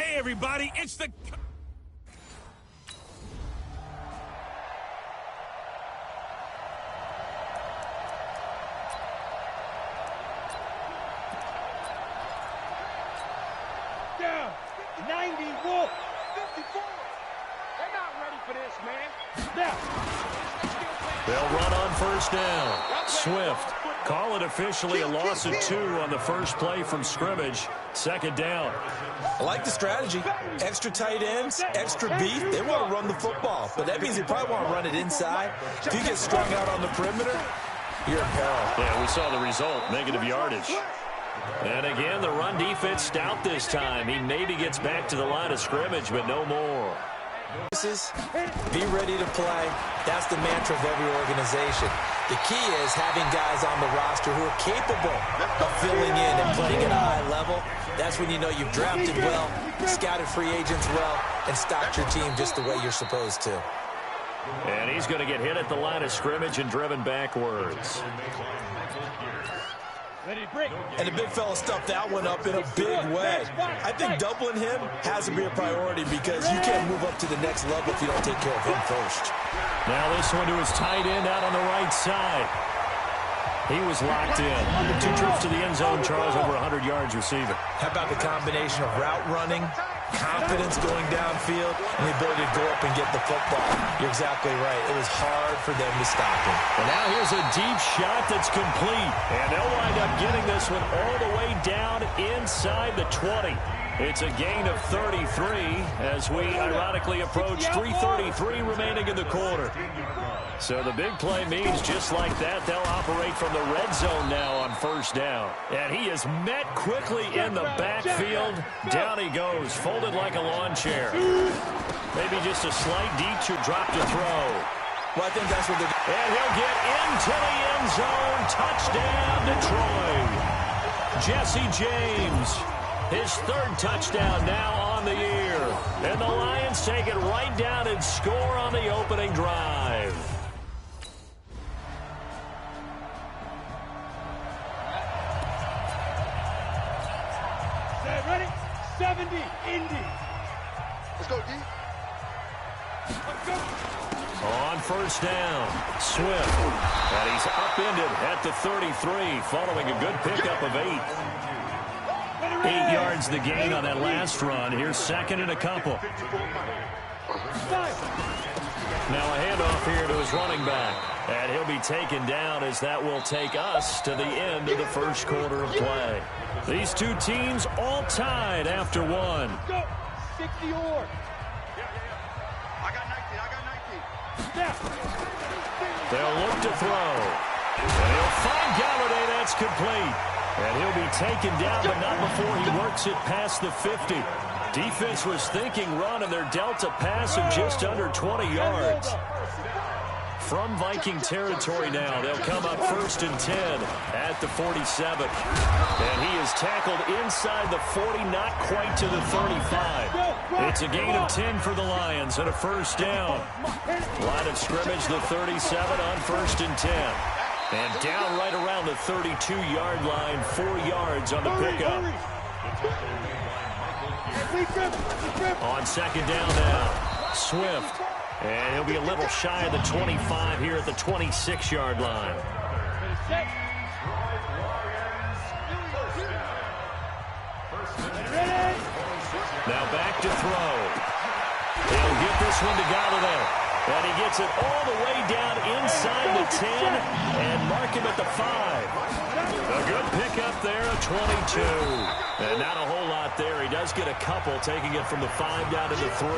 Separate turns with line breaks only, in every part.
Hey, everybody, it's the...
Down, 90, Wolf, 54. They're not ready for this, man. Now.
They'll run on first down. Swift. Call it officially a loss of 2 on the first play from scrimmage. Second down.
I like the strategy. Extra tight ends, extra beef. They want to run the football, but that means they probably want to run it inside. If you get strung out on the perimeter, you're in peril.
Yeah, we saw the result, negative yardage. And again, the run defense stout this time. He maybe gets back to the line of scrimmage, but no more.
Be ready to play. That's the mantra of every organization. The key is having guys on the roster who are capable of filling in and playing at a high level. That's when you know you've drafted well, scouted free agents well, and stocked your team just the way you're supposed to.
And he's going to get hit at the line of scrimmage and driven backwards.
And the big fella stuffed that one up in a big way. I think doubling him has to be a priority because you can't move up to the next level if you don't take care of him first.
Now this one to his tight end out on the right side. He was locked in. 2 trips to the end zone, Charles, over 100 yards receiving.
How about the combination of route running, confidence going downfield, and the ability to go up and get the football? You're exactly right. It was hard for them to stop him.
And now here's a deep shot that's complete. And they'll wind up getting this one all the way down inside the 20. It's a gain of 33 as we ironically approach 3:33 remaining in the quarter. So the big play means just like that, they'll operate from the red zone now on first down. And he is met quickly in the backfield. Down he goes, folded like a lawn chair. Maybe just a slight detour, drop to throw.
Well, I think that's what they're doing.
And he'll get into the end zone. Touchdown, Detroit. Jesse James, his 3rd touchdown now on the year. And the Lions take it right down and score on the opening drive.
Ready? 70, Indy.
Let's go, D.
Let's go.
On first down, Swift. And he's upended at the 33 following a good pickup of 8. 8 yards the gain on that last run. Here's second and a couple. Now a handoff here to his running back. And he'll be taken down as that will take us to the end of the first quarter of play. These two teams all tied after 1.
Go. 60 or.
I got 19.
Snap.
They'll look to throw. And he'll find Galladay. That's complete. And he'll be taken down, but not before he works it past the 50. Defense was thinking run, and they're dealt a pass of just under 20 yards. From Viking territory now, they'll come up 1st and 10 at the 47. And he is tackled inside the 40, not quite to the 35. It's a gain of 10 for the Lions and a first down. Line of scrimmage, the 37 on 1st and 10. And down right around the 32-yard line, 4 yards on the pickup. On second down now, Swift. And he'll be a little shy of the 25 here at the 26-yard line. Now back to throw. He'll get this one to Galladay. And he gets it all the way down inside the 10 and mark him at the 5. A good pickup there, a 22. And not a whole lot there. He does get a couple, taking it from the 5 down to the 3.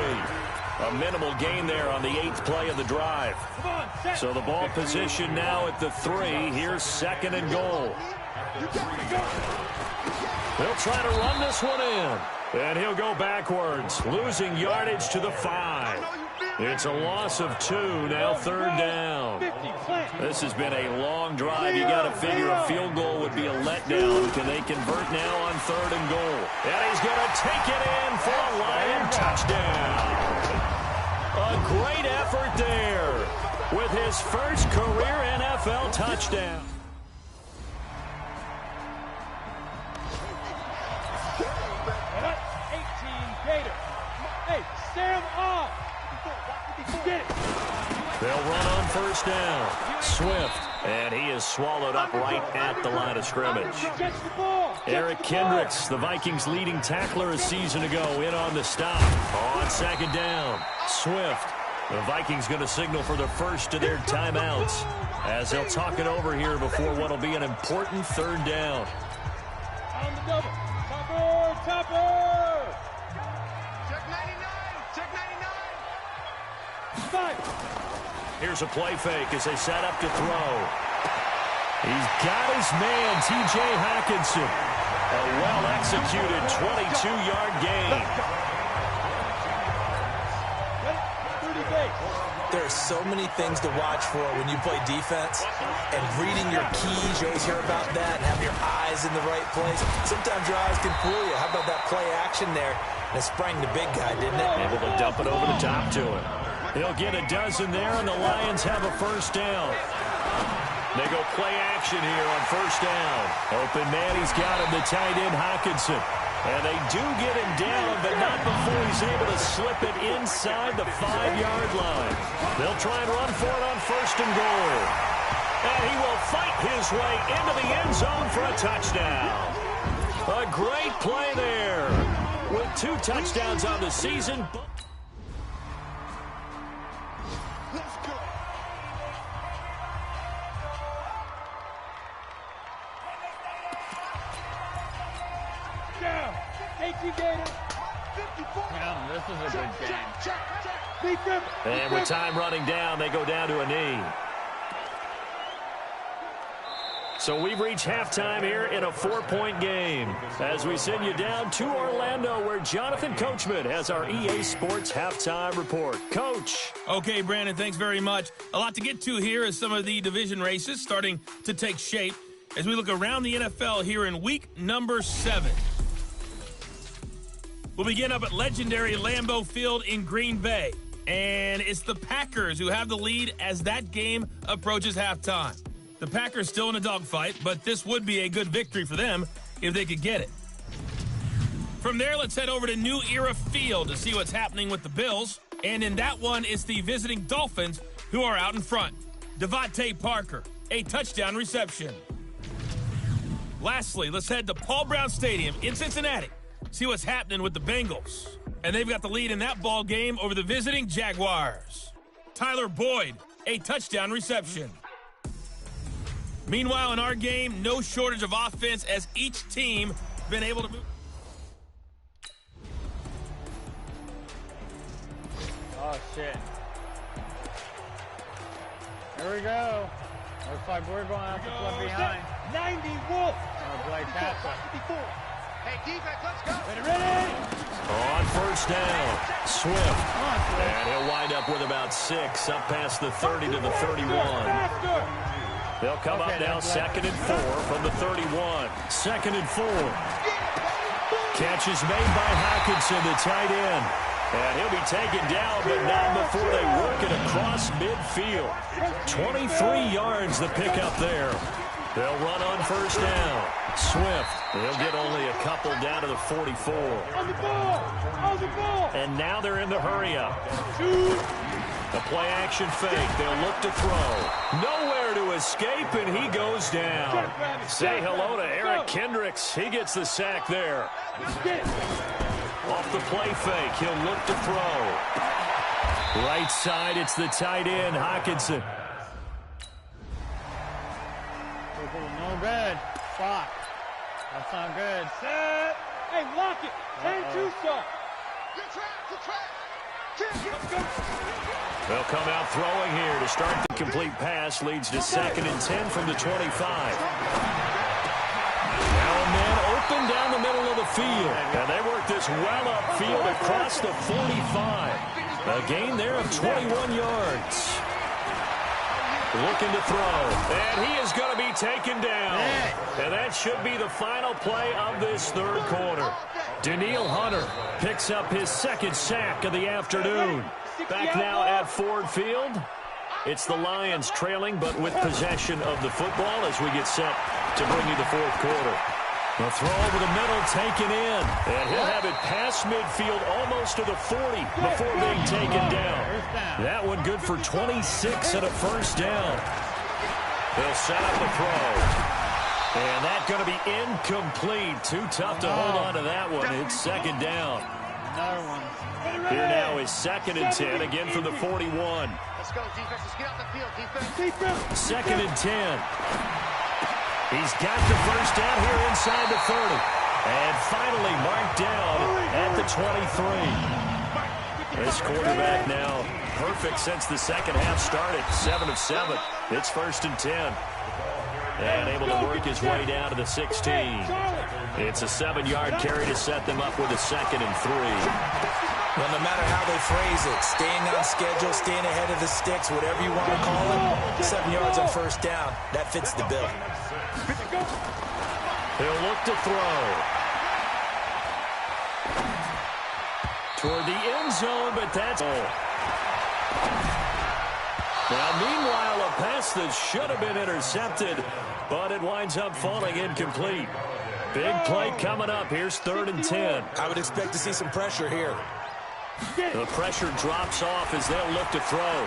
A minimal gain there on the 8th play of the drive. So the ball position now at the 3. Here's second and goal. They'll try to run this one in. And he'll go backwards, losing yardage to the 5. It's a loss of 2, now 3rd down. This has been a long drive. You got to figure a field goal would be a letdown. Can they convert now on 3rd and goal? And he's going to take it in for a Lion touchdown. A great effort there with his first career NFL touchdown. down. Swift. And he is swallowed up right at the line of scrimmage. Eric Kendricks, the Vikings' leading tackler a season ago, in on the stop. On second down, Swift. The Vikings going to signal for the first of their timeouts as they'll talk it over here before what will be an important third down.
On the double. Topper!
Check 99! Check 99!
Five.
Here's a play fake as they set up to throw. He's got his man, T.J. Hockenson. A well-executed 22-yard gain.
There are so many things to watch for when you play defense, and reading your keys, you always hear about that, and having your eyes in the right place. Sometimes your eyes can fool you. How about that play action there? And it sprang the big guy, didn't it?
Able to dump it over the top to him. He'll get a dozen there, and the Lions have a first down. They go play action here on first down. Open man, he's got him, the tight end Hockenson. And they do get him down, but not before he's able to slip it inside the 5-yard line. They'll try and run for it on first and goal. And he will fight his way into the end zone for a touchdown. A great play there. With 2 touchdowns on the season.
This is a good game.
And with time running down, they go down to a knee. So we've reached halftime here in a 4-point game as we send you down to Orlando where Jonathan Coachman has our EA Sports halftime report. Coach.
Okay, Brandon, thanks very much. A lot to get to here as some of the division races starting to take shape as we look around the NFL here in week number 7. We'll begin up at legendary Lambeau Field in Green Bay. And it's the Packers who have the lead as that game approaches halftime. The Packers still in a dogfight, but this would be a good victory for them if they could get it. From there, let's head over to New Era Field to see what's happening with the Bills. And in that one, it's the visiting Dolphins who are out in front. Devontae Parker, a touchdown reception. Lastly, let's head to Paul Brown Stadium in Cincinnati. See what's happening with the Bengals. And they've got the lead in that ball game over the visiting Jaguars. Tyler Boyd, a touchdown reception. Meanwhile, in our game, no shortage of offense as each team been able to move.
Oh, shit. Here we go. Looks like we're going out to flip behind. 90 Wolf. Oh, Blake Hatcher.
Hey, defense, let's go.
Ready?
On first down, Swift. And he'll wind up with about 6 up past the 30 to the 31. They'll come up now 2nd and 4 from the 31. 2nd and 4. Catch is made by Hockenson, the tight end. And he'll be taken down, but not before they work it across midfield. 23 yards the pickup there. They'll run on first down. Swift. They'll get only a couple down to the 44.
On the ball! On the ball!
And now they're in the hurry-up. The play-action fake. They'll look to throw. Nowhere to escape, and he goes down. Say hello to Eric Kendricks. He gets the sack there. Off the play fake, he'll look to throw. Right side, it's the tight end, Hockenson.
No good. Spot. That's not good. Set. Hey, lock it. 10-2 stop.
Good track.
They'll come out throwing here to start the complete pass. Leads to 2nd and 10 from the 25. Now a man open down the middle of the field. And they work this well upfield across the 45. A gain there of 21 yards. Looking to throw. And he is going to be taken down. And that should be the final play of this third quarter. Daniil Hunter picks up his 2nd sack of the afternoon. Back now at Ford Field. It's the Lions trailing, but with possession of the football as we get set to bring you the fourth quarter. The throw over the middle taken in. And he'll have it past midfield almost to the 40 before being taken down. That one good for 26 and a first down. They'll set up the throw. And that's going to be incomplete. Too tough to hold on to that one. It's second down.
Another one.
Here now is 2nd and 10, again from the 41.
Let's go, defense. Let's get off the field, defense.
2nd and 10. He's got the first down here inside the 30. And finally marked down at the 23. This quarterback now perfect since the second half started. 7 of 7. It's 1st and 10. And able to work his way down to the 16. It's a 7-yard carry to set them up with a 2nd and 3.
Well, no matter how they phrase it, staying on schedule, staying ahead of the sticks, whatever you want to call it, 7 yards on first down, that fits the bill.
He'll look to throw. Toward the end zone, but that's all. Now, meanwhile, a pass that should have been intercepted, but it winds up falling incomplete. Big play coming up. Here's 3rd and 10.
I would expect to see some pressure here.
The pressure drops off as they'll look to throw.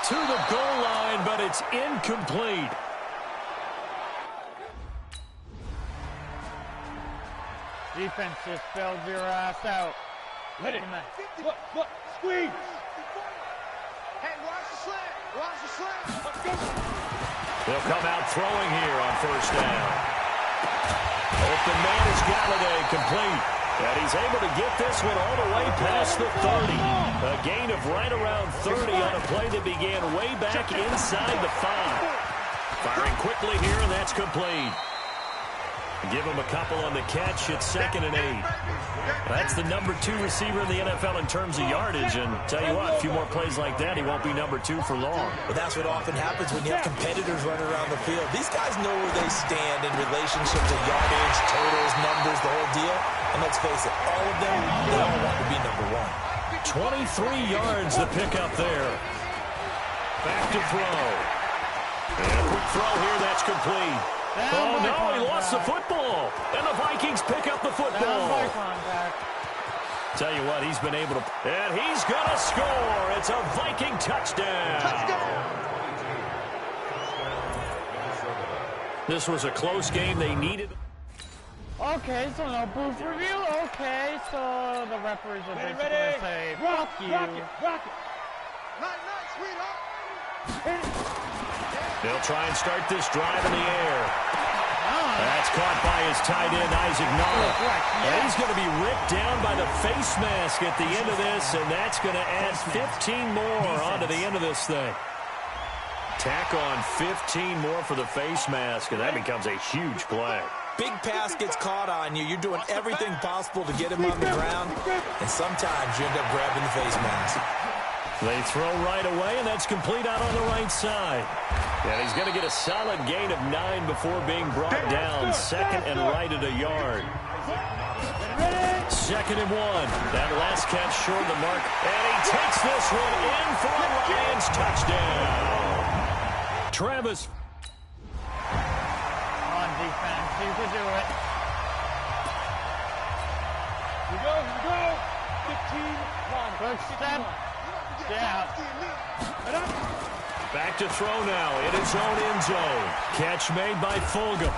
To the goal line, but it's incomplete.
Defense just bailed your ass out. Let it. Look, squeeze.
Hey, watch the slant. Watch the slant.
They'll come out throwing here on first down. Open man is Galladay, complete. And he's able to get this one all the way past the 30. A gain of right around 30 on a play that began way back inside the 5. Firing quickly here, and that's complete. Give him a couple on the catch. It's 2nd and 8. That's the number 2 receiver in the NFL in terms of yardage. And tell you what, a few more plays like that, he won't be number 2 for long.
But that's what often happens when you have competitors running around the field. These guys know where they stand in relationship to yardage, totals, numbers, the whole deal. And let's face it, all of them, they all want to be number 1.
23 yards to pick up there. Back to throw. And a quick throw here, that's complete. Oh, no, he lost the football. And the Vikings pick up the football. Tell you what, he's been able to... And he's going to score. It's a Viking touchdown. This was a close game. They needed...
Okay, so no booth review. Okay, so the referees are basically going to say, fuck you.
Rock it. Nice, sweetheart.
They'll try and start this drive in the air. That's caught by his tight end, Isaac Nala. And he's going to be ripped down by the face mask at the end of this, and that's going to add 15 more onto the end of this thing. Tack on 15 more for the face mask, and that becomes a huge play.
Big pass gets caught on you. You're doing everything possible to get him on the ground, and sometimes you end up grabbing the face mask.
They throw right away, and that's complete out on the right side. And he's going to get a solid gain of 9 before being brought down. 2nd and right at a yard. 2nd and 1. That last catch short of the mark. And he takes this one in for a Lions touchdown. Travis.
On defense, you can do it.
You go. 15-1.
Good step. Yeah.
Back to throw now in his own end zone. Catch made by Fulgham.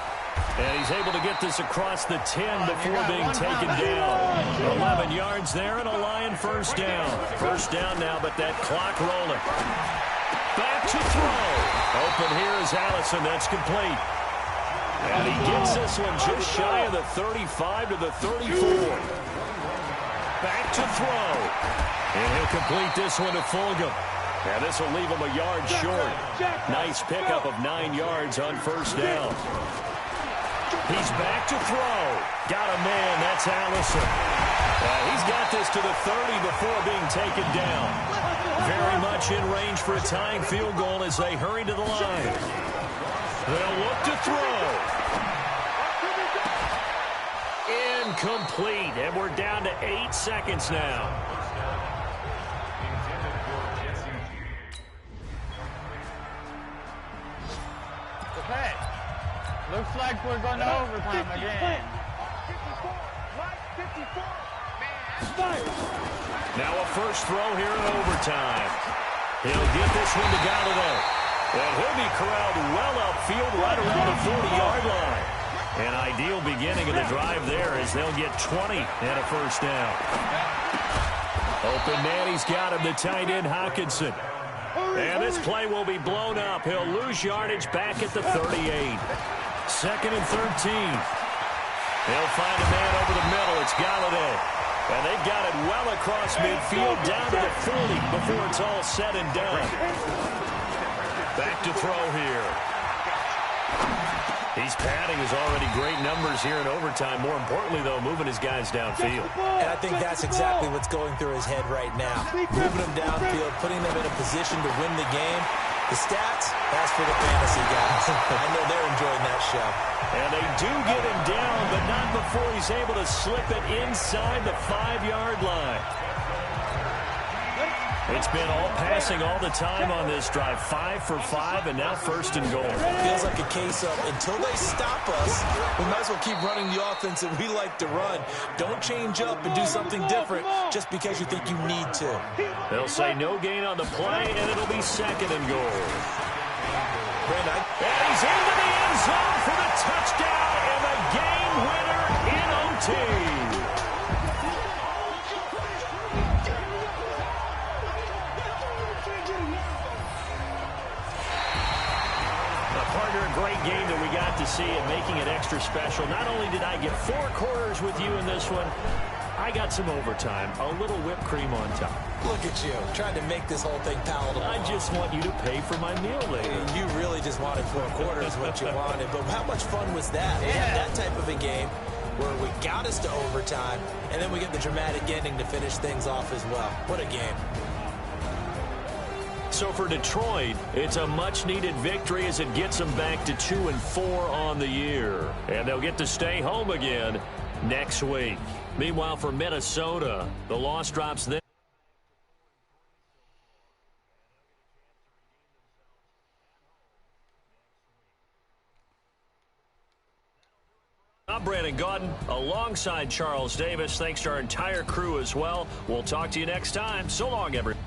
And he's able to get this across the 10 before being taken down. 11 yards there and a Lion first down. First down now, but that clock rolling. Back to throw. Open here is Allison. That's complete. And he gets this one just shy of the 35 to the 34. Back to throw. And he'll complete this one to Fulgham. And this will leave him a yard short. Nice pickup of 9 yards on first down. He's back to throw. Got a man. That's Allison. He's got this to the 30 before being taken down. Very much in range for a tying field goal as they hurry to the line. They'll look to throw. Incomplete. And we're down to 8 seconds now.
Looks like we're going to overtime again.
54.
Now a first throw here in overtime. He'll get this one to Galladay. And he'll be corralled well upfield right around the 40-yard line. An ideal beginning of the drive there as they'll get 20 and a first down. Open man, he's got him, the tight end Hawkinson. And this play will be blown up. He'll lose yardage back at the 38. Second and 13. He'll find a man over the middle. It's Galladay. And they've got it well across midfield down to the 40 before it's all said and done. Back to throw here. He's padding his already great numbers here in overtime. More importantly, though, moving his guys downfield.
And I think that's exactly what's going through his head right now. Moving them downfield, putting them in a position to win the game. The stats, that's for the fantasy guys. I know they're enjoying that show.
And they do get him down, but not before he's able to slip it inside the 5-yard line. It's been all passing all the time on this drive. 5 for 5, and now first and goal.
Feels like a case of until they stop us, we might as well keep running the offense that we like to run. Don't change up and do something different just because you think you need to.
They'll say no gain on the play, and it'll be second and goal.
Brandon,
And he's into the end zone for the touchdown and the game winner in OT. A great game that we got to see and making it extra special. Not only did I get 4 quarters with you in this one, I got some overtime, a little whipped cream on top.
look at you, trying to make this whole thing palatable.
I just want you to pay for my meal later.
You really just wanted 4 quarters what you wanted, but how much fun was that? We had that type of a game where we got us to overtime, and then we get the dramatic ending to finish things off as well. What a game.
So for Detroit, it's a much-needed victory as it gets them back to 2-4 on the year. And they'll get to stay home again next week. Meanwhile, for Minnesota, the loss drops them. I'm Brandon Gaudin alongside Charles Davis. Thanks to our entire crew as well. We'll talk to you next time. So long, everyone.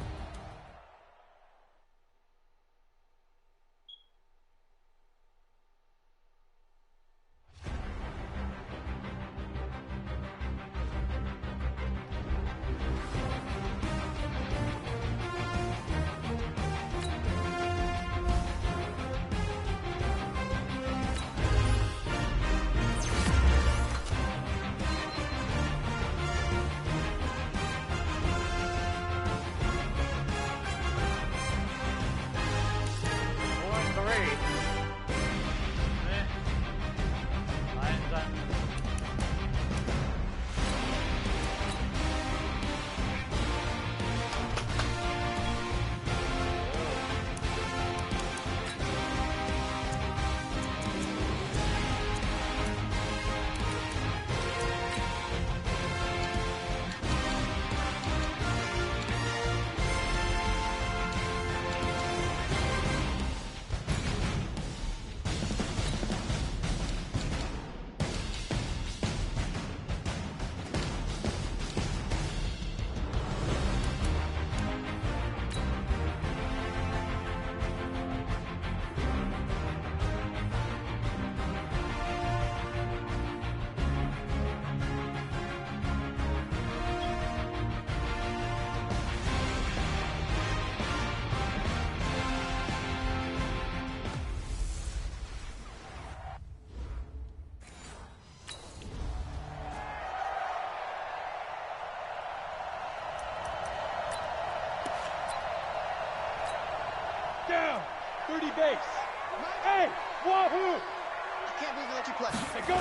Down, 30 base. Hey, wahoo!
I can't believe they let you play.
Hey, go.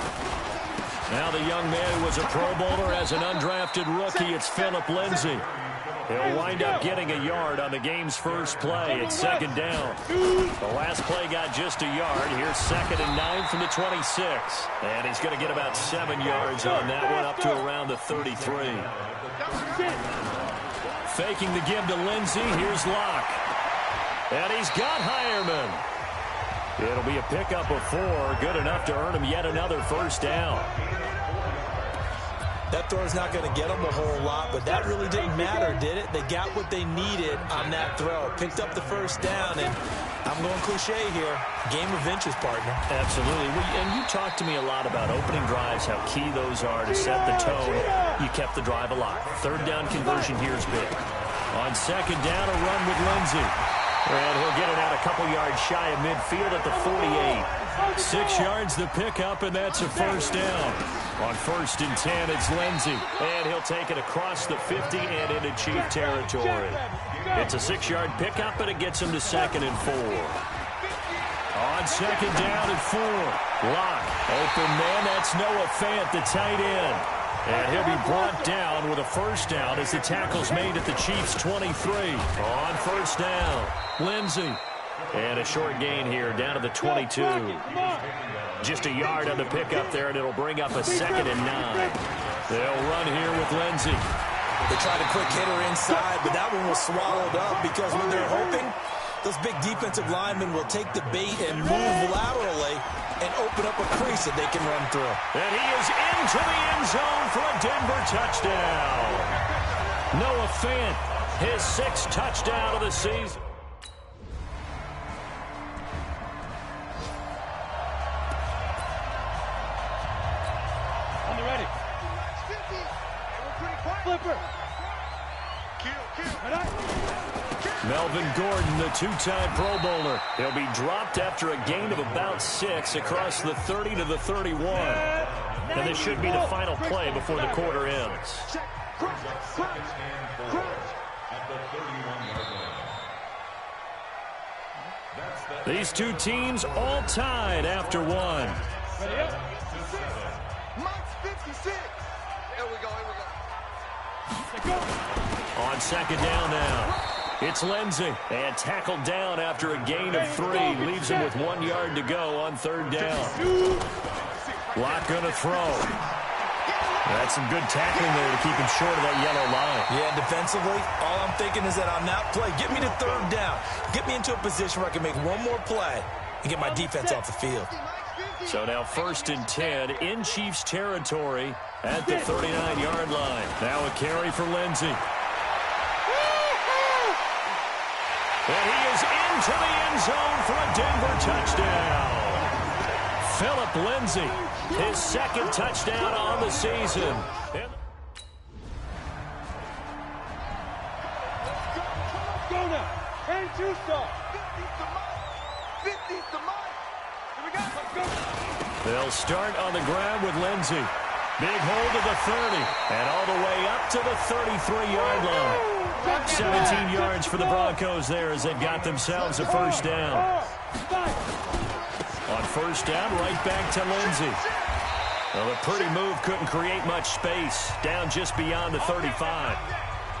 Now the young man who was a Pro Bowler as an undrafted rookie, it's Phillip Lindsay. He'll wind up getting a yard on the game's first play. It's second down. The last play got just a yard. Here's 2nd and 9 from the 26. And he's going to get about 7 yards on that one, up to around the 33. Faking the give to Lindsay. Here's Locke. And he's got Hireman. It'll be a pickup of 4, good enough to earn him yet another first down.
That throw's not going to get them a whole lot, but that really didn't matter, did it? They got what they needed on that throw. Picked up the first down, and I'm going cliche here. Game of inches, partner.
Absolutely. And you talked to me a lot about opening drives, how key those are to set the tone. You kept the drive alive. Third down conversion here is big. On second down, a run with Lindsey. And he'll get it out a couple yards shy of midfield at the 48. 6 yards the pickup, and that's a first down. On 1st and 10, it's Lindsey. And he'll take it across the 50 and into Chief territory. It's a 6-yard pickup, and it gets him to 2nd and 4. On second down and 4. Lock. Open man. That's Noah Fant, the tight end. And he'll be brought down with a first down as the tackle's made at the Chiefs' 23. On first down, Lindsey. And a short gain here down to the 22. Just a yard on the pickup there, and it'll bring up a 2nd and 9. They'll run here with Lindsey.
They tried a quick hitter inside, but that one was swallowed up because when they're hoping, those big defensive linemen will take the bait and move laterally and open up a crease that they can run through.
And he is into the end zone for a Denver touchdown. Noah Fant, his 6th touchdown of the season.
On the ready. Flipper.
Melvin Gordon, the 2-time Pro Bowler. He'll be dropped after a gain of about 6 across the 30 to the 31. And this should be the final play before the quarter ends. These two teams all tied after 1.
Mike's 56. Here we go.
On second down now, it's Lindsey. And tackled down after a gain of 3. Leaves him with 1 yard to go on third down. Lock gonna throw. That's some good tackling there to keep him short of that yellow line.
Yeah, defensively, all I'm thinking is that on that play, get me to third down. Get me into a position where I can make one more play and get my defense off the field.
So now 1st and 10 in Chiefs territory at the 39-yard line. Now a carry for Lindsey. And he is into the end zone for a Denver touchdown. Phillip Lindsey, his 2nd touchdown on the season.
Go now. 10-2 stop.
50's the mark. Here we go. Let's go.
They'll start on the ground with Lindsey. Big hold of the 30, and all the way up to the 33-yard line. 17 yards for the Broncos there as they've got themselves a first down. On first down, right back to Lindsey. Well, the pretty move couldn't create much space, down just beyond the 35.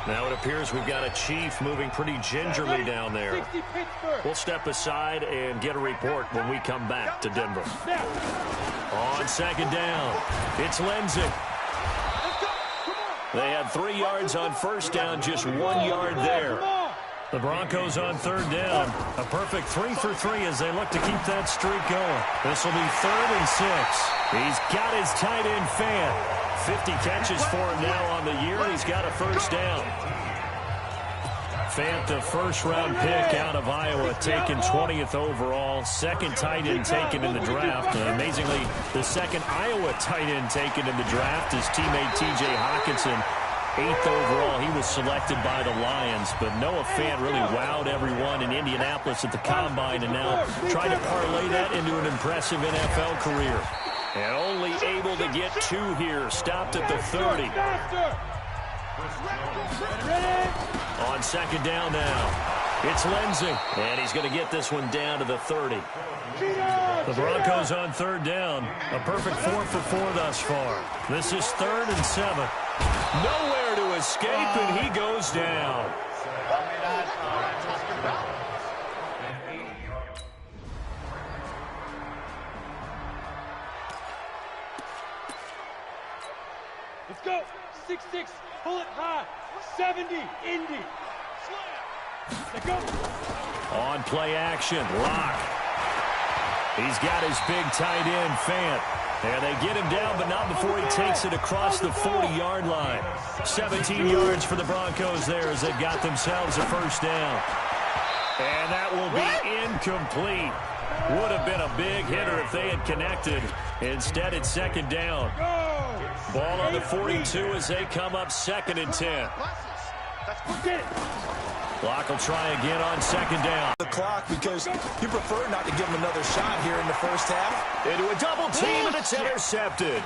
Now it appears we've got a Chief moving pretty gingerly down there. We'll step aside and get a report when we come back to Denver. On second down, it's Lindsey. They had 3 yards on first down, just 1 yard there. The Broncos on third down. A perfect 3 for 3 as they look to keep that streak going. This will be 3rd and 6. He's got his tight end Fant. 50 catches for him now on the year, and he's got a first down. Fant, the first-round pick out of Iowa, taken 20th overall. 2nd tight end taken in the draft. Amazingly, the 2nd Iowa tight end taken in the draft is teammate T.J. Hawkinson. 8th overall, he was selected by the Lions. But Noah Fant really wowed everyone in Indianapolis at the Combine and now tried to parlay that into an impressive NFL career. And only able to get 2 here. Stopped at the 30. On second down now, it's Lindsey. And he's going to get this one down to the 30. The Broncos on third down. A perfect 4 for 4 thus far. This is 3rd and 7. Nowhere to escape, and he goes down.
Let's go. 6-6. Pull it high. 70. Indy. Let's go.
On play action. Lock. He's got his big tight end, Fant. And they get him down, but not before he takes it across the 40-yard line. 17 yards for the Broncos there as they've got themselves a first down. And that will be incomplete. Would have been a big hitter if they had connected. Instead, it's second down. Ball on the 42 as they come up 2nd and 10. Clock will try again on second down.
The clock because you prefer not to give him another shot here in the first half.
Into a double team, and it's intercepted.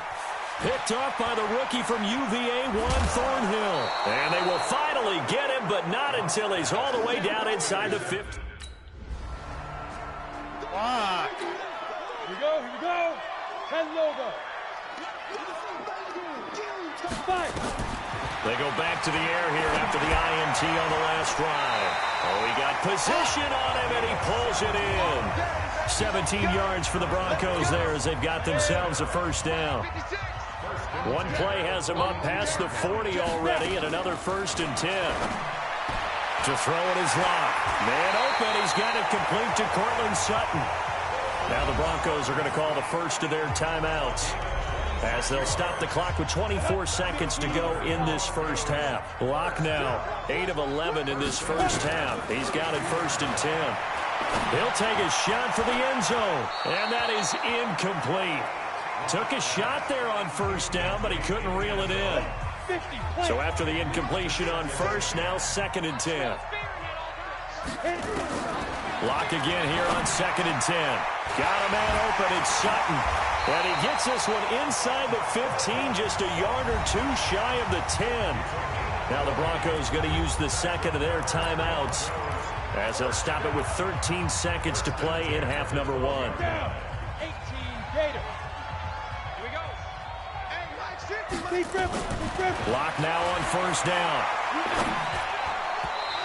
Picked off by the rookie from UVA, Juan Thornhill. And they will finally get him, but not until he's all the way down inside the 50.
Here we go, here we go. 10 logo.
They go back to the air here after the INT on the last drive. Oh, he got position on him, and he pulls it in. 17 yards for the Broncos there as they've got themselves a first down. One play has him up past the 40 already, and another 1st and 10. To throw it is Locke. Man open, he's got it complete to Cortland Sutton. Now the Broncos are going to call the first of their timeouts, as they'll stop the clock with 24 seconds to go in this first half. Locke now, 8 of 11 in this first half. He's got it 1st and 10. He'll take a shot for the end zone, and that is incomplete. Took a shot there on first down, but he couldn't reel it in. So after the incompletion on first, now 2nd and 10. Locke again here on 2nd and 10. Got a man open, it's Sutton. And he gets this one inside the 15, just a yard or two shy of the 10. Now the Broncos going to use the second of their timeouts, as they'll stop it with 13 seconds to play in half number 1.
18 Gator. Here we go.
Locke now on first down.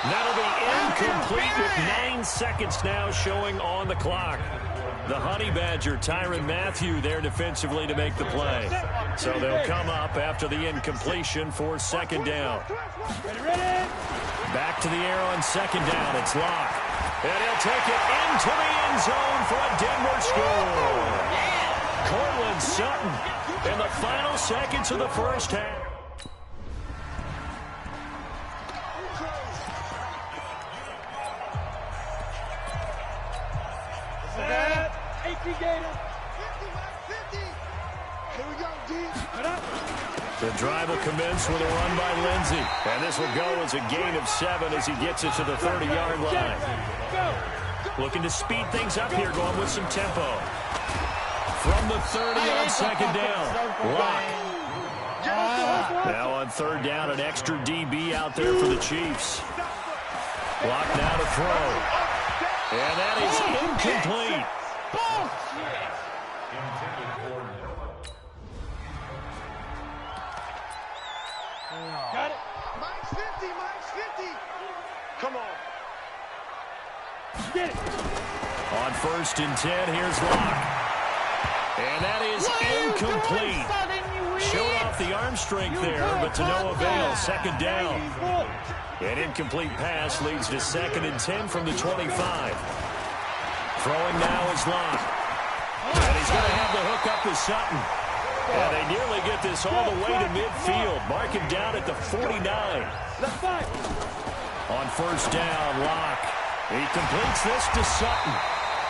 That'll be incomplete with 9 seconds now showing on the clock. The Honey Badger, Tyrann Mathieu, there defensively to make the play. So they'll come up after the incompletion for second down. Back to the air on second down. It's Locke. And he'll take it into the end zone for a Denver score. Cortland Sutton in the final seconds of the first half. The drive will commence with a run by Lindsey. And this will go as a gain of 7 as he gets it to the 30-yard line. Looking to speed things up here, going with some tempo. From the 30 on second down, Locke. Now on third down, an extra DB out there for the Chiefs. Locke now to throw. And that is incomplete.
Got it.
Mike's 50, Mike's 50. Come on.
Get it.
On 1st and 10, here's Locke. And that is incomplete. Showed off the arm strength there, but to no avail. Second down. An incomplete pass leads to 2nd and 10 from the 25. Throwing now is Locke. And he's going to have the hook up to Sutton. And they nearly get this all the way to midfield. Mark him down at the 49. On first down, Locke. He completes this to Sutton.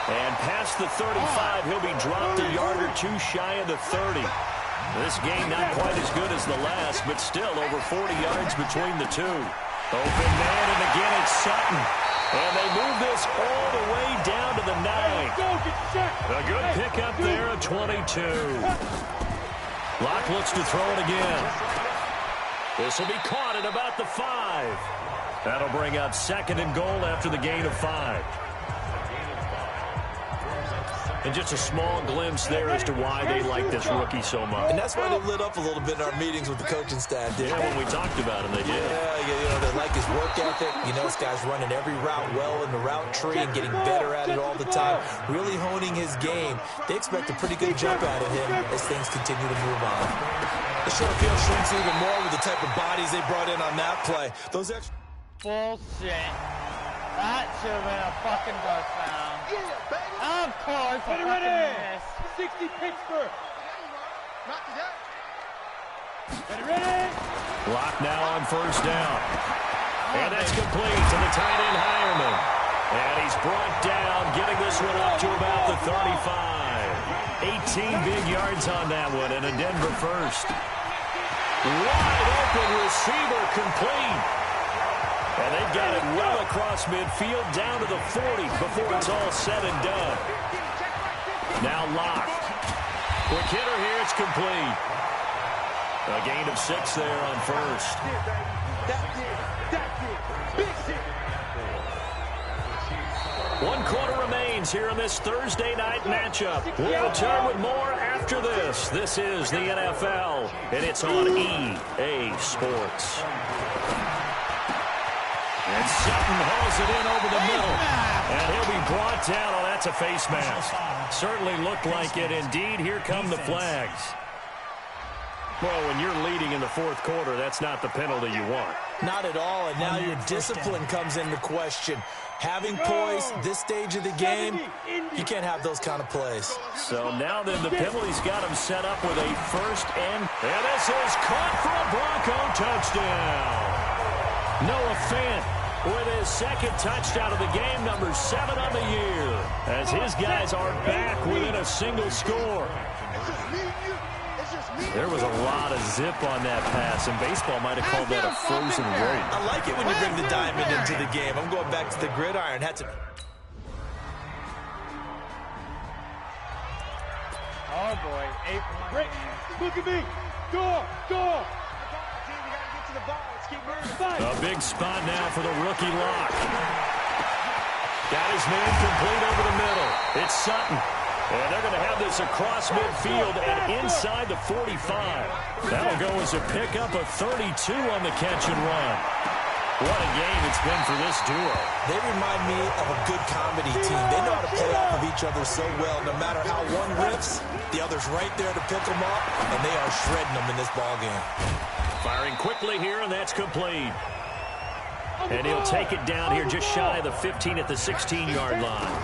And past the 35, he'll be dropped a yard or two shy of the 30. This game not quite as good as the last, but still over 40 yards between the two. Open man, and again it's Sutton. And they move this all the way down to the 9. A good pickup there at 22. Locke looks to throw it again. This will be caught at about the 5. That'll bring up 2nd and goal after the gain of 5. And just a small glimpse there as to why they like this rookie so much.
And that's why they lit up a little bit in our meetings with the coaching staff, didn't they?
Yeah, when we talked about him, they did.
Yeah, they like his work ethic. You know, this guy's running every route well in the route tree and getting better at it all the time, really honing his game. They expect a pretty good jump out of him as things continue to move on. The short field shrinks even more with the type of bodies they brought in on that play. Those extra...
Bullshit. That should have been a fucking touchdown. Of Oh, it's ready. 60 Pittsburgh.
Not today.
Ready.
Lock now on first down. And that's complete to the tight end, Hireman. And he's brought down, getting this one up to about the 35. 18 big yards on that one, and a Denver first. Wide open receiver, complete. And they've got it well across midfield, down to the 40 before it's all said and done. Now Lock. Quick hitter here, it's complete. A gain of 6 there on first. One quarter remains here in this Thursday night matchup. We'll return with more after this. This is the NFL, and it's on EA Sports. And Sutton hauls it in over the middle. And he'll be brought down. Oh, that's a face mask. Certainly looked like it. Indeed, here come the flags. Well, when you're leading in the fourth quarter, that's not the penalty you want.
Not at all, and now your discipline comes into question. Having poise this stage of the game, you can't have those kind of plays.
So now then the penalty's got him set up with a first and this is caught for a Bronco touchdown. Noah Fant with his second touchdown of the game, number 7 on the year, as his guys are back within a single score. There was a lot of zip on that pass, and baseball might have called that a frozen rope.
I like it when you bring the diamond into the game. I'm going back to the gridiron.
Oh, boy. 8 Rick, look at me. Door.
A big spot now for the rookie Lock. Got his man complete over the middle. It's Sutton. And they're going to have this across midfield and inside the 45. That'll go as a pickup of 32 on the catch and run. What a game it's been for this duo.
They remind me of a good comedy team. They know how to play off of each other so well. No matter how one rips, the other's right there to pick them up, and they are shredding them in this ballgame.
Firing quickly here, and that's complete. And he'll take it down here just shy of the 15 at the 16-yard line.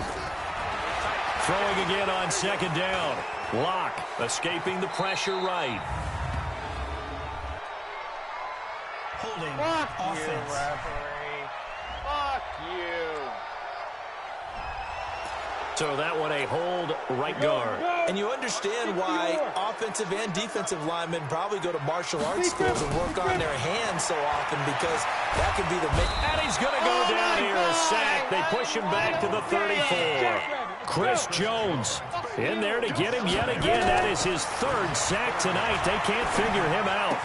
Throwing again on second down. Lock escaping the pressure right.
Holding offense. You, referee. Fuck you.
So that one a hold right guard.
And you understand why offensive and defensive linemen probably go to martial arts schools and work on their hands so often, because that could be the
and he's going to go down here, a sack. They push him back to the 34. Chris Jones in there to get him yet again. That is his 3rd sack tonight. They can't figure him out.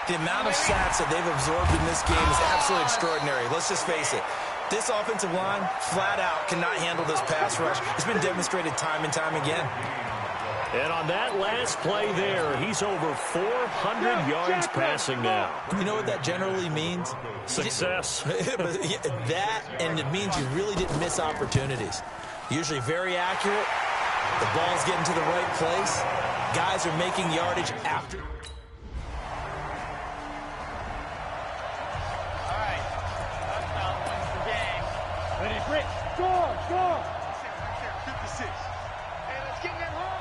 The amount of sacks that they've absorbed in this game is absolutely extraordinary. Let's just face it. This offensive line, flat out, cannot handle this pass rush. It's been demonstrated time and time again.
And on that last play there, he's over 400 yards passing now.
You know what that generally means?
Success.
That, and it means you really didn't miss opportunities. Usually very accurate. The ball's getting to the right place. Guys are making yardage after.
Rick, score!
56. And let's get that home.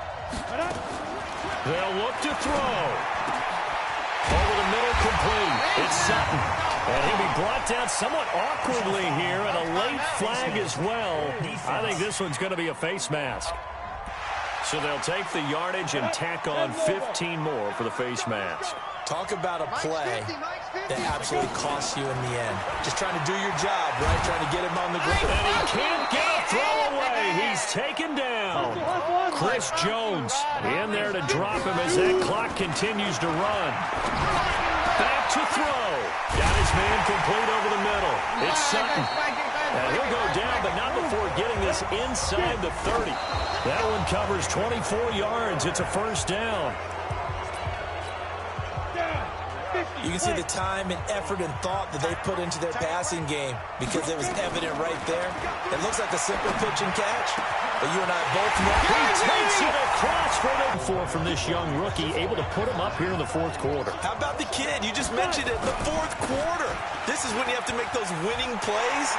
They'll look to throw. Over the middle, complete. It's Sutton. And he'll be brought down somewhat awkwardly here, and a late flag as well. I think this one's going to be a face mask. So they'll take the yardage and tack on 15 more for the face mask.
Talk about a play that absolutely costs you in the end. Just trying to do your job, right? Trying to get him on the ground.
And he can't get a throw away. He's taken down. Chris Jones in there to drop him as that clock continues to run. Back to throw. Got his man complete over the middle. It's Sutton. And he'll go down, but not before getting this inside the 30. That one covers 24 yards. It's a first down.
You can see the time and effort and thought that they put into their passing game, because it was evident right there. It looks like a simple pitch and catch, but you and I both know
he takes it across for the 4 from this young rookie, able to put him up here in the fourth quarter.
How about the kid? You just mentioned it, the fourth quarter. This is when you have to make those winning plays.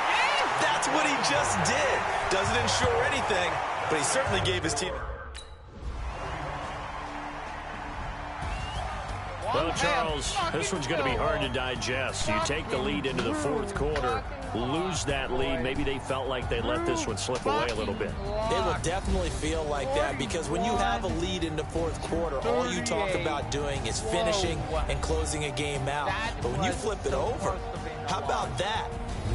That's what he just did. Doesn't ensure anything, but he certainly gave his team...
Well, Charles, this one's going to be hard to digest. You take the lead into the fourth quarter, lose that lead. Maybe they felt like they let this one slip away a little bit.
They will definitely feel like that because when you have a lead in the fourth quarter, all you talk about doing is finishing and closing a game out. But when you flip it over, how about that?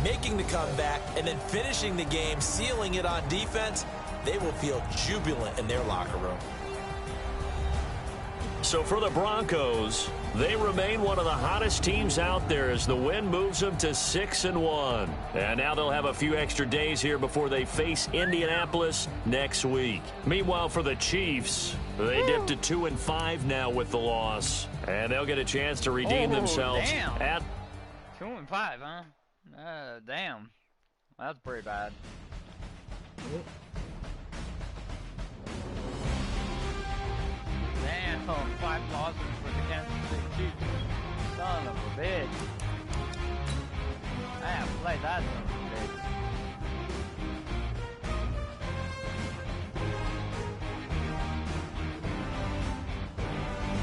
Making the comeback and then finishing the game, sealing it on defense, they will feel jubilant in their locker room.
So for the Broncos, they remain one of the hottest teams out there as the win moves them to 6-1. And now they'll have a few extra days here before they face Indianapolis next week. Meanwhile, for the Chiefs, they dipped to 2-5 now with the loss. And they'll get a chance to redeem themselves at
2-5, huh? Damn. That's pretty bad. Damn, 5 losses for the Kansas City Chiefs. Son of a bitch. I haven't played that son of a bitch.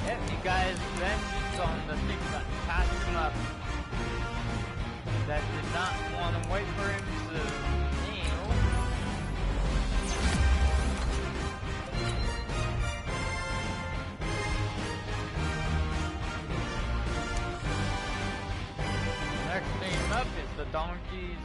Yep, you guys vengeance on the team that passed him up. That did not want to wait for him to kneel. Next team up is the Donkeys.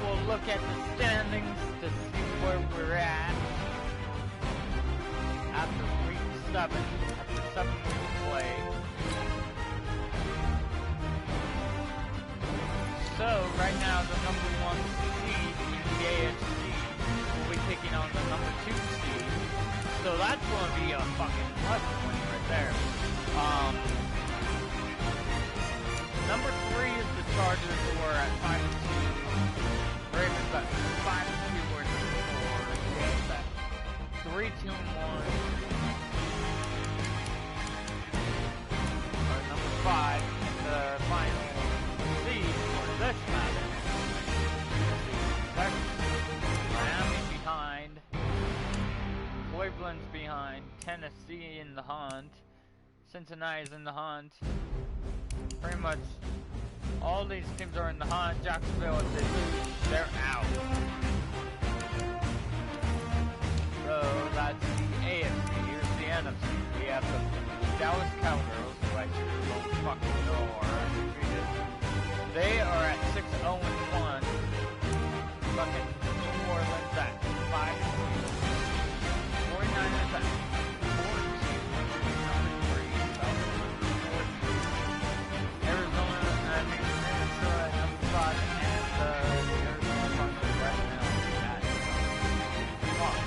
We'll look at the standings to see where we're at after week 7, after 7 weeks play. So, right now, the number 1 seed in the AFC will be taking on the number 2 seed. So that's going to be a fucking must-win right there. Number 3 is the Chargers, who are at 5-2. Ravens at 5-2 or 4. Saints at 3-2-1. Or number 5 in the final seed for this Madden. Miami behind. Cleveland's behind. Tennessee in the hunt. Cincinnati's in the hunt. Pretty much all these teams are in the hunt. Jacksonville, if they lose, they're out. So that's the AFC. Here's the NFC. We have the Dallas Cowgirls, who I sure don't fucking know are undefeated. They are at 6-0-1. Fucking New Orleans at 5-2. 49ers at 4-2. Number 3. Minnesota number 5, and the Arizona Cardinals right now at 5.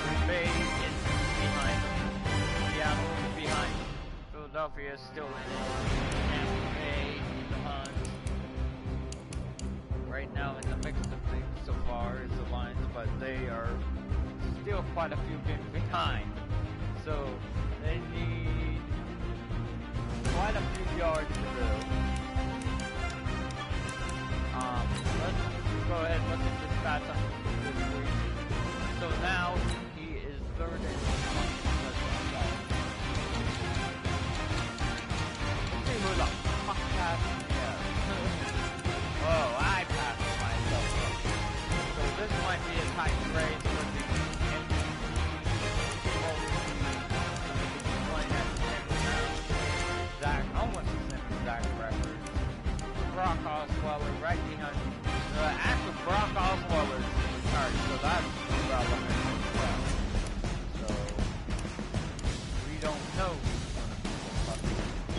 Green Bay is behind. Seattle is behind. Philadelphia is still in it. Tampa Bay in the hunt. Right now in the mix of things so far is the Lions, but they are still quite a few games behind. So they need quite a few yards to go. Let's go ahead and look at this stats on this week. So now he is 3rd and 20. Let's see who the fuck passed me up. Oh, I passed myself up. So this might be a tight race for the MVP. Playing at 10 now. Brock Osweiler right behind me. Actually, Brock Osweiler is retired, so that's relevant as well. So, we don't know who's going to be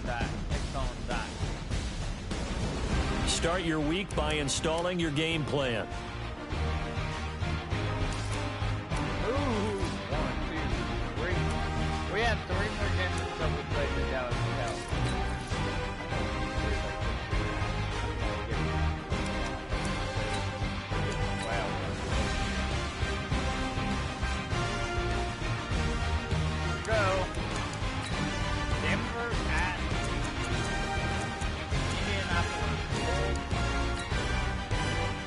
that. It's on that.
Start your week by installing your game plan.
Ooh, 1, 2, 3. We have 3 more games until we play the Dallas Cowboys. Wow. Go. Denver at Indianapolis.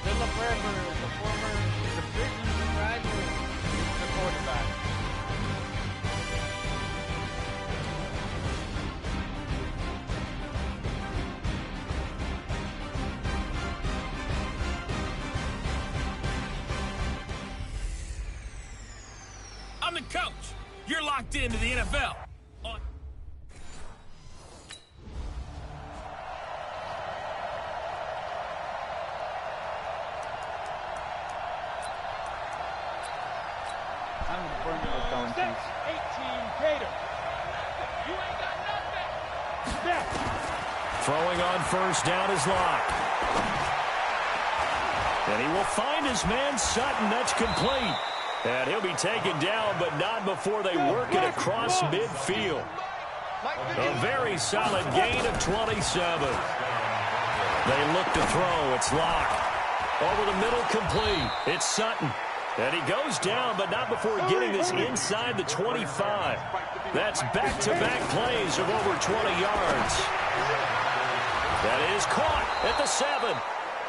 Philip Rivers, the former division rival, is the quarterback.
I'm the coach. You're locked into the NFL.
I'm going to burn it with donkeys.
18 Gator. You ain't got nothing. Step.
Throwing on first down is Locke. And he will find his man Sutton. That's complete. And he'll be taken down, but not before they work it across midfield. A very solid gain of 27. They look to throw. It's Locke. Over the middle, complete. It's Sutton. And he goes down, but not before getting this inside the 25. That's back-to-back plays of over 20 yards. That is caught at the 7.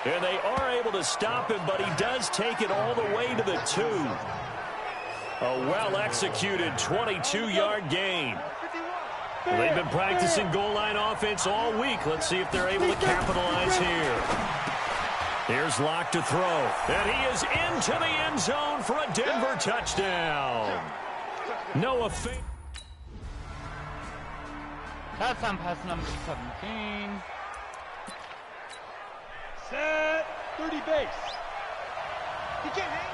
And they are able to stop him, but he does take it all the way to the 2. A well-executed 22-yard gain. Well, they've been practicing goal line offense all week. Let's see if they're able to capitalize here. Here's Locke to throw. And he is into the end zone for a Denver touchdown. Noah Fant.
Touchdown pass number 17.
Set. 30 base. He can't hang.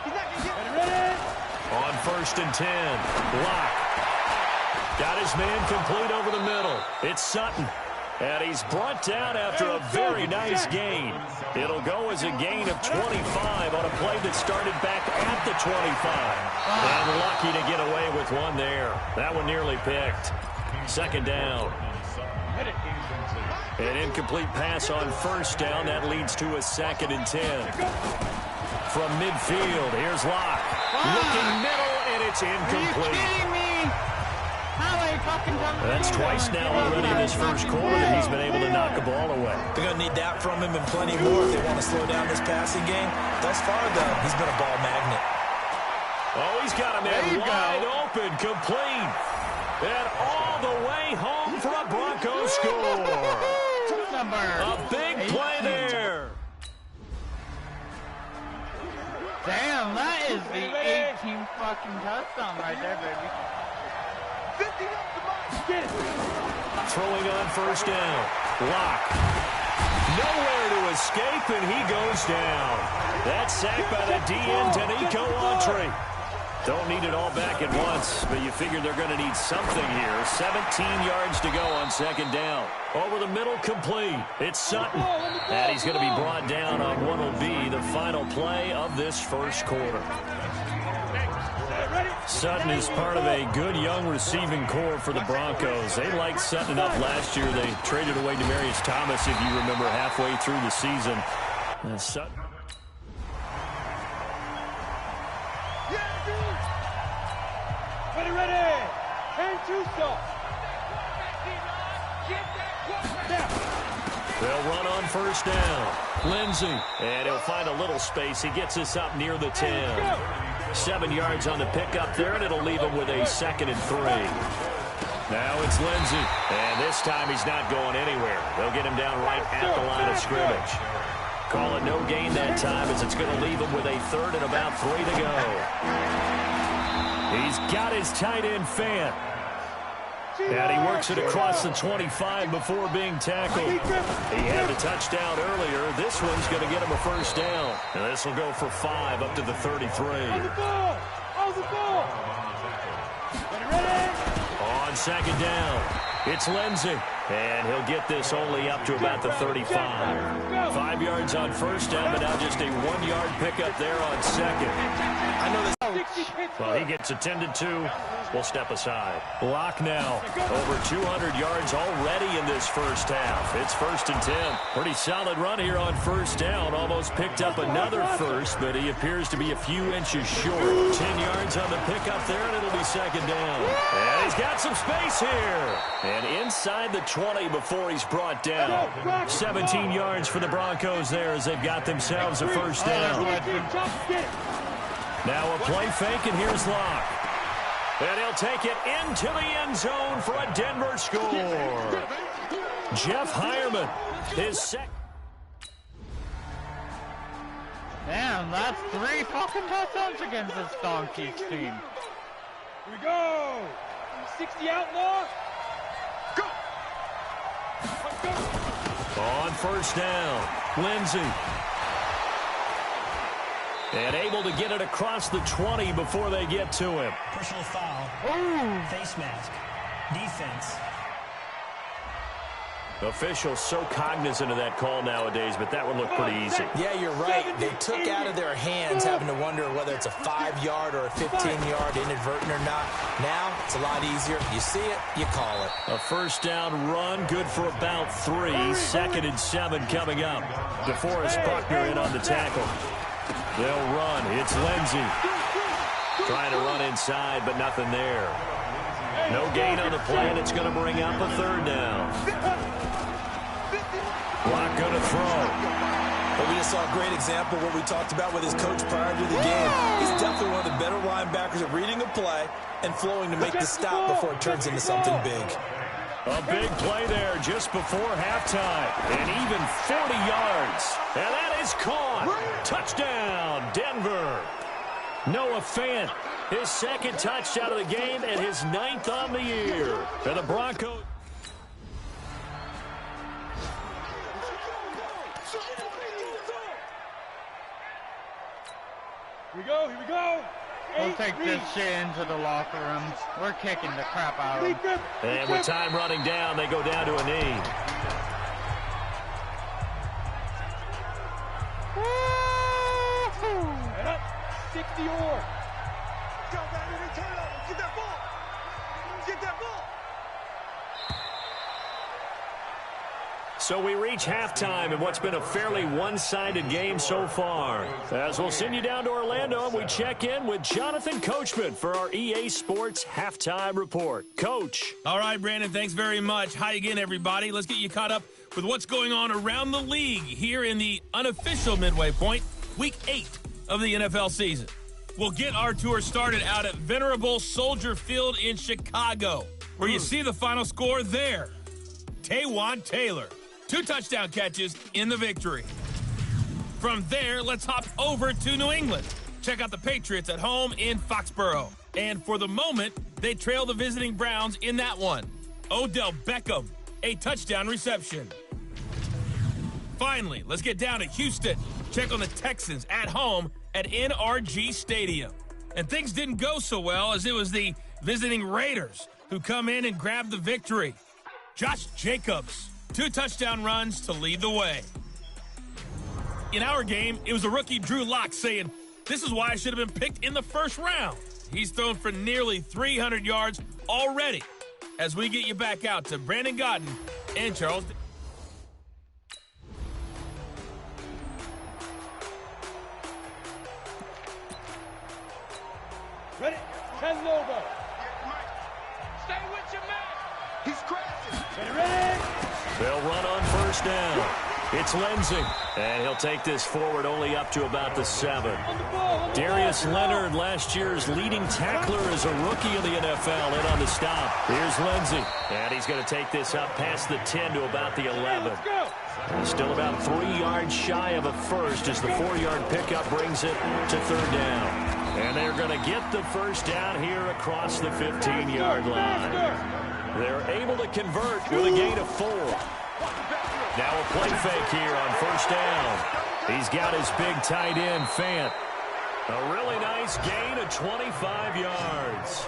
He's not going to get ready.
On first and 10. Locke. Got his man complete over the middle. It's Sutton. And he's brought down after a very nice gain. It'll go as a gain of 25 on a play that started back at the 25. And lucky to get away with one there. That one nearly picked. Second down. An incomplete pass on first down. That leads to a 2nd and 10. From midfield, here's Locke. Looking middle, and it's incomplete.
Are you kidding me? How many fucking times?
That's twice now already in this first quarter that he's been able to knock a ball away.
They're going to need that from him and plenty more if they want to slow down this passing game. Thus far, though, he's been a ball magnet.
Oh, he's got a man wide open, complete. And all the way home for a Broncos score. A big play there.
Damn, that is the 18 fucking touchdown right there, baby.
50 up the mark. Get it.
Throwing on first down. Locke. Nowhere to escape, and he goes down. That's sacked by the DN, Tanico Autry. Don't need it all back at once, but you figure they're going to need something here. 17 yards to go on second down. Over the middle, complete. It's Sutton. And he's going to be brought down on what will be the final play of this first quarter. Sutton is part of a good young receiving core for the Broncos. They liked Sutton up last year. They traded away Demaryius Thomas, if you remember, halfway through the season. And Sutton.
Ready. And two-stop.
They'll run on first down. Lindsey. And he'll find a little space. He gets us up near the 10. 7 yards on the pickup there, and it'll leave him with a 2nd and 3. Now it's Lindsey. And this time he's not going anywhere. They'll get him down right at the line of scrimmage. Call it no gain that time, as it's going to leave him with a 3rd and about 3 to go. He's got his tight end Fant. And he works it across the 25 before being tackled. He had the touchdown earlier. This one's going to get him a first down. And this will go for 5 up to the 33. On second down, it's Lindsey. And he'll get this only up to about the 35. 5 yards on first down, but now just a 1-yard pickup there on second.
I know this.
Well, he gets attended to. We'll step aside. Block now. Over 200 yards already in this first half. It's 1st and 10. Pretty solid run here on first down. Almost picked up another first, but he appears to be a few inches short. 10 yards on the pickup there, and it'll be second down. And he's got some space here. And inside the 20 before he's brought down. 17 yards for the Broncos there as they've got themselves a first down. Now a play fake, and here's Locke. And he'll take it into the end zone for a Denver score. Jeff Hireman, his second.
Damn, that's 3 fucking touchdowns against this Donkeys team.
Here we go. 60 outlaw. Go.
On first down, Lindsey. And able to get it across the 20 before they get to him.
Personal foul.
Ooh.
Face mask. Defense.
Officials so cognizant of that call nowadays, but that would look pretty easy.
Yeah, you're right. They took out of their hands having to wonder whether it's a 5-yard or a 15-yard inadvertent or not. Now, it's a lot easier. You see it, you call it.
A first down run, good for about 3. 2nd and 7 coming up. DeForest Buckner in on the tackle. They'll run. It's Lindsey. Trying to run inside, but nothing there. No gain on the play, and it's going to bring up a 3rd down. Locke going to throw.
But we just saw a great example of what we talked about with his coach prior to the game. He's definitely one of the better linebackers at reading a play and flowing to make the stop before it turns into something big.
A big play there just before halftime. And even 40 yards. And that is caught. Touchdown, Denver. Noah Fant, his 2nd touchdown of the game and his 9th on the year. And the Broncos.
Here we go. Here we go.
We'll take this shit into the locker room. We're kicking the crap out of them.
And with time running down, they go down to a knee.
And up. 60 or. Go back and turn it over. Get that ball. Get that ball.
So we reach halftime in what's been a fairly one-sided game so far. As we'll send you down to Orlando, and we check in with Jonathan Coachman for our EA Sports Halftime Report. Coach.
All right, Brandon, thanks very much. Hi again, everybody. Let's get you caught up with what's going on around the league here in the unofficial midway point, Week 8 of the NFL season. We'll get our tour started out at Venerable Soldier Field in Chicago, where you see the final score there. Taywan Taylor. 2 touchdown catches in the victory. From there, let's hop over to New England. Check out the Patriots at home in Foxborough. And for the moment, they trail the visiting Browns in that one. Odell Beckham, a touchdown reception. Finally, let's get down to Houston. Check on the Texans at home at NRG Stadium. And things didn't go so well, as it was the visiting Raiders who come in and grab the victory. Josh Jacobs, 2 touchdown runs to lead the way. In our game, it was a rookie Drew Lock saying, "This is why I should have been picked in the first round." He's thrown for nearly 300 yards already. As we get you back out to Brandon Godden and Charles.
Ready? 10 Lobo.
Stay with your man. He's crashing.
Ready?
They'll run on first down. It's Lindsey, and he'll take this forward only up to about the 7. Darius Leonard, last year's leading tackler as a rookie in the NFL, in on the stop. Here's Lindsey, and he's going to take this up past the 10 to about the 11. Still about 3 yards shy of a first as the 4-yard pickup brings it to 3rd down. And they're going to get the first down here across the 15-yard line. They're able to convert with a gain of 4. Now a play fake here on first down. He's got his big tight end, Fant. A really nice gain of 25 yards.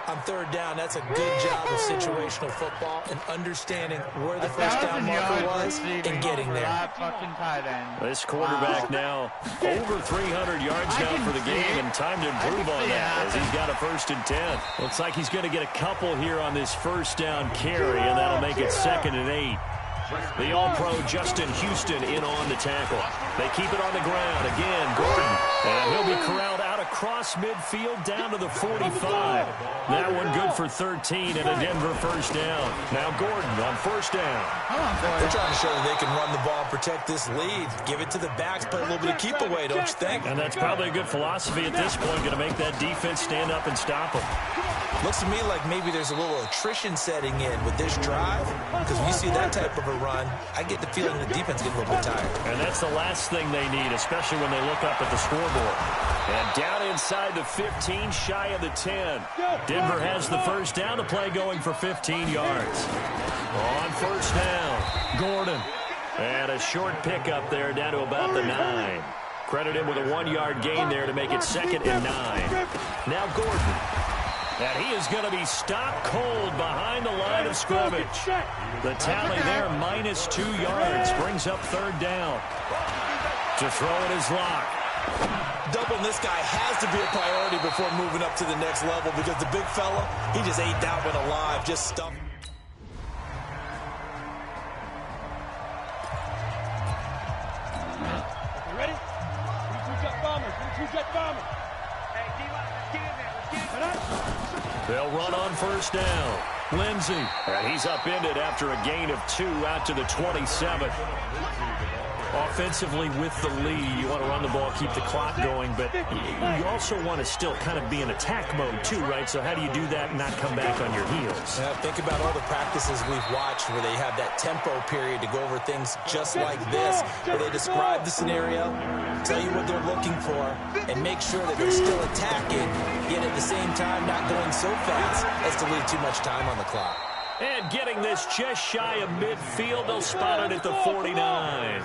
On third down, that's a good job of situational football and understanding where the first down marker was and getting there.
This quarterback now over 300 yards now for the game, and time to improve on that as he's got a 1st and 10. Looks like he's going to get a couple here on this first down carry, and that'll make it 2nd and 8. The All-Pro Justin Houston in on the tackle. They keep it on the ground. Again, Gordon. And he'll be corralled out across midfield down to the 45. That one good for 13 and a Denver first down. Now Gordon on first down.
They're trying to show that they can run the ball and protect this lead. Give it to the backs, play a little bit of keep away, don't you think?
And that's probably a good philosophy at this point, going to make that defense stand up and stop them.
Looks to me like maybe there's a little attrition setting in with this drive, because when you see that type of a run, I get the feeling the defense gets a little bit tired.
And that's the last thing they need, especially when they look up at the scoreboard. And down inside the 15, shy of the 10. Denver has the first down to play, going for 15 yards. On first down, Gordon. And a short pickup there down to about the 9. Credit him with a 1-yard gain there to make it 2nd and 9. Now Gordon. And he is going to be stopped cold behind the line of scrimmage. The tally there, -2 yards, brings up 3rd down. To throw it is Locke.
Doubling this guy has to be a priority before moving up to the next level, because the big fella, he just ate that one alive, just stuffed.
You ready? 32 jet bombers, 32 jet bombers. Hey, D-line, let's get in there, let's get in there.
They'll run on first down. Lindsey. And he's upended after a gain of 2 out to the 27. Offensively with the lead, you want to run the ball, keep the clock going, but you also want to still kind of be in attack mode too, right? So how do you do that and not come back on your heels?
Yeah, think about all the practices we've watched where they have that tempo period to go over things just like this, where they describe the scenario, tell you what they're looking for, and make sure that they're still attacking, yet at the same time not going so fast as to leave too much time on the clock.
And getting this just shy of midfield, they'll spot it at the 49.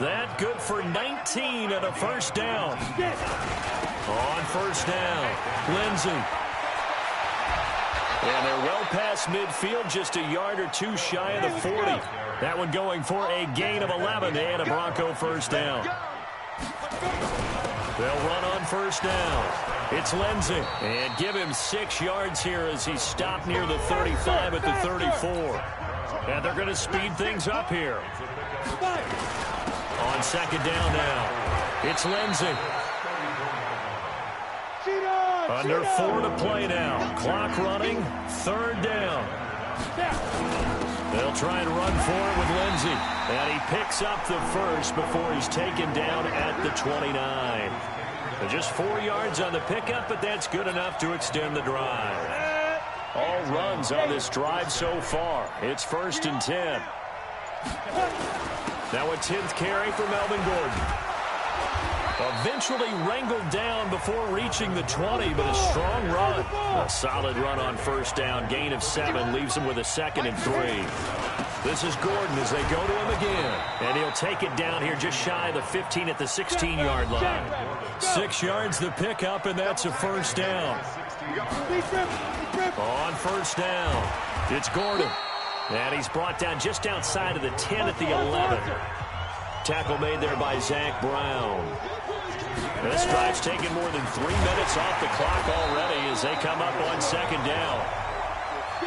That good for 19 and a first down. On first down, Lindsey. And they're well past midfield, just a yard or 2 shy of the 40. That one going for a gain of 11 and a Bronco first down. They'll run on first down. It's Lindsey. And give him 6 yards here as he's stopped near the 35 at the 34. And they're going to speed things up here. On second down now, it's Lindsey. Under 4 to play now. Clock running, 3rd down. They'll try and run for it with Lindsey. And he picks up the first before he's taken down at the 29. Just 4 yards on the pickup, but that's good enough to extend the drive. All runs on this drive so far. It's 1st and 10. Now a 10th carry for Melvin Gordon. Eventually wrangled down before reaching the 20, but a strong run. A solid run on first down. Gain of 7 leaves him with a 2nd and 3. This is Gordon as they go to him again. And he'll take it down here just shy of the 15 at the 16-yard line. 6 yards the pickup, and that's a first down. On first down, it's Gordon. And he's brought down just outside of the 10 at the 11. Tackle made there by Zach Brown. This drive's taken more than 3 minutes off the clock already as they come up on second down.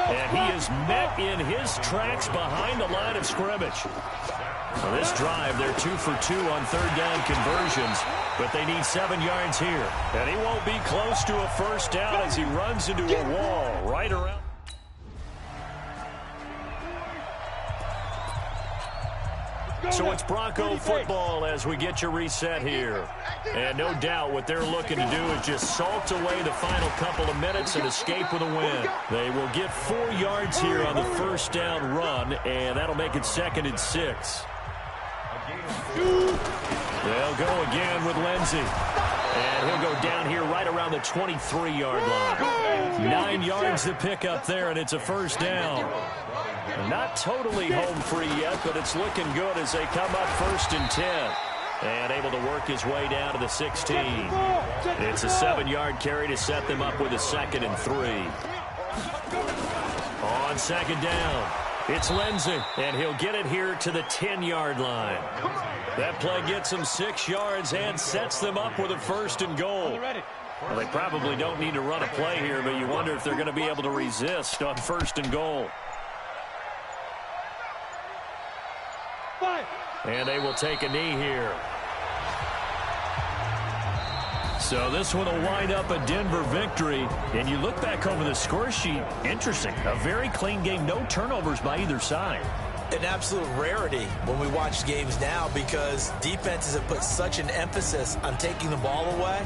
And he is met in his tracks behind the line of scrimmage. On this drive, they're 2 for 2 on 3rd down conversions, but they need 7 yards here. And he won't be close to a first down as he runs into a wall right around. So it's Bronco football as we get you reset here. And no doubt what they're looking to do is just salt away the final couple of minutes and escape with a win. They will get 4 yards here on the first down run, and that'll make it 2nd and 6. They'll go again with Lindsey. And he'll go down here right around the 23-yard line. 9 yards to pick up there, and it's a first down. Not totally home free yet, but it's looking good as they come up 1st and 10. And able to work his way down to the 16. It's a 7-yard carry to set them up with a 2nd and 3. On 2nd down, it's Lindsey, and he'll get it here to the 10-yard line. That play gets them 6 yards and sets them up with a 1st and goal. Well, they probably don't need to run a play here, but you wonder if they're going to be able to resist on 1st and goal. And they will take a knee here. So this one will wind up a Denver victory. And you look back over the score sheet, interesting. A very clean game, no turnovers by either side.
An absolute rarity when we watch games now because defenses have put such an emphasis on taking the ball away.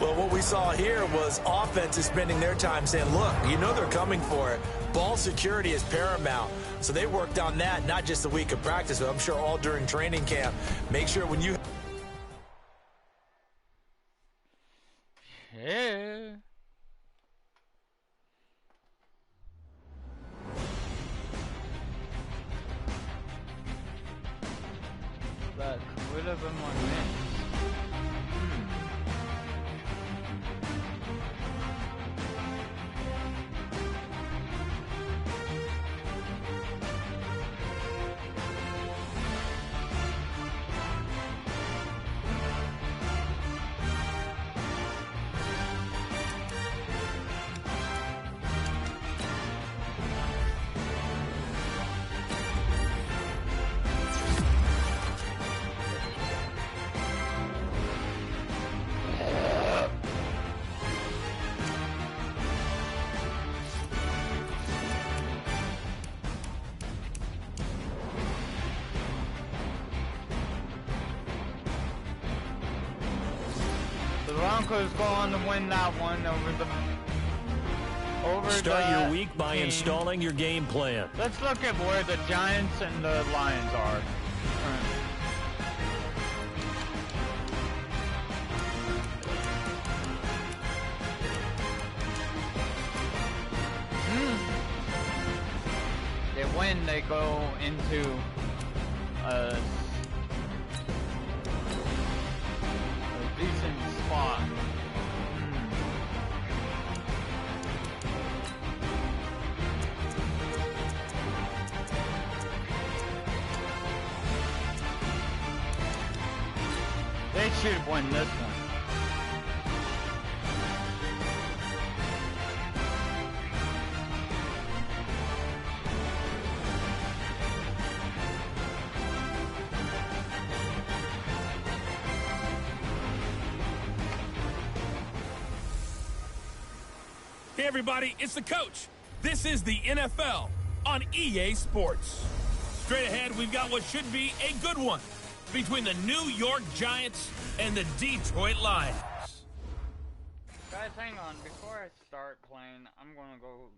Well, what we saw here was offenses spending their time saying, look, you know they're coming for it. Ball security is paramount. So they worked on that, not just a week of practice, but I'm sure all during training camp. Make sure when you...
Yeah. That could have been my win. Broncos go on to win that one over
Start your week by installing your game plan.
Let's look at where the Giants and the Lions are. They win, they go into a decent spot. They should win this one.
Hey everybody, it's the coach. This is the NFL on EA Sports. Straight ahead, we've got what should be a good one between the New York Giants and the Detroit Lions.
Guys, hang on. Before I start playing, I'm gonna go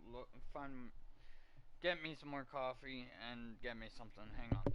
get me some more coffee and get me something. Hang on.